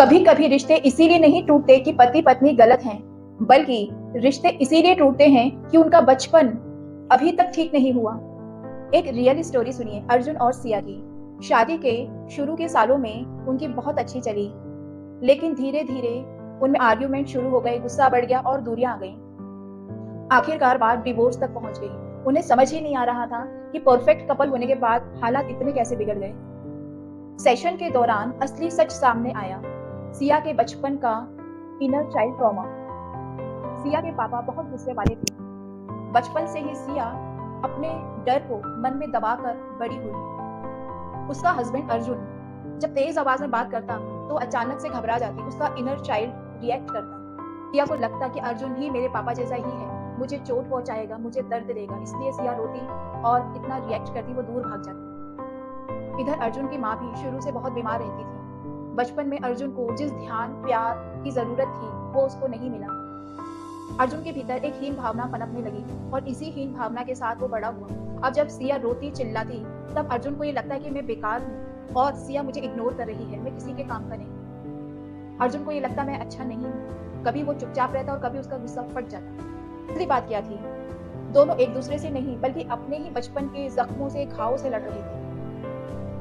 कभी कभी रिश्ते इसीलिए नहीं टूटते कि पति पत्नी गलत हैं, बल्कि रिश्ते इसीलिए टूटते हैं कि उनका बचपन अभी तक ठीक नहीं हुआ। एक रियल स्टोरी सुनिए अर्जुन और सिया की। शादी के शुरू के सालों में उनकी बहुत अच्छी चली, लेकिन धीरे धीरे उनमें आर्ग्यूमेंट शुरू हो गए, गुस्सा बढ़ गया और दूरियां आ गईं। आखिरकार बात डिवोर्स तक पहुंच गई। उन्हें समझ ही नहीं आ रहा था कि परफेक्ट कपल होने के बाद हालात इतने कैसे बिगड़ गए। सेशन के दौरान असली सच सामने आया, सिया के बचपन का इनर चाइल्ड ट्रॉमा। सिया के पापा बहुत गुस्से वाले थे। बचपन से ही सिया अपने डर को मन में दबाकर बड़ी हुई। उसका हस्बैंड अर्जुन जब तेज आवाज में बात करता तो अचानक से घबरा जाती, उसका इनर चाइल्ड रिएक्ट करता। सिया को लगता कि अर्जुन ही मेरे पापा जैसा ही है, मुझे चोट पहुंचाएगा, मुझे दर्द देगा, इसलिए सिया रोती और इतना रिएक्ट करती, वो दूर भाग जाती। इधर अर्जुन की माँ भी शुरू से बहुत बीमार रहती थी। बचपन में अर्जुन को जिस ध्यान प्यार की जरूरत थी वो उसको नहीं मिला। अर्जुन के भीतर एक हीन भावना पनपने लगी और इसी हीन भावना के साथ वो बड़ा हुआ। अब जब सिया रोती चिल्लाती तब अर्जुन को ये लगता है कि मैं बेकार हूँ और सिया मुझे इग्नोर कर रही है, मैं किसी के काम का नहीं। अर्जुन को ये लगता मैं अच्छा नहीं हूँ। कभी वो चुपचाप रहता और कभी उसका गुस्सा फट जाता। दूसरी बात क्या थी, दोनों एक दूसरे से नहीं बल्कि अपने ही बचपन के जख्मों से, घावों से लड़ रहे थे।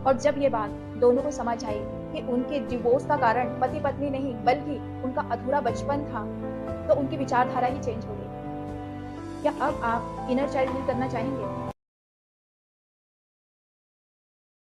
और जब ये बात दोनों को समझ आई कि उनके डिवोर्स का कारण पति पत्नी नहीं बल्कि उनका अधूरा बचपन था, तो उनकी विचारधारा ही चेंज हो गई। क्या अब आप इनर चाइल्ड हील करना चाहेंगे?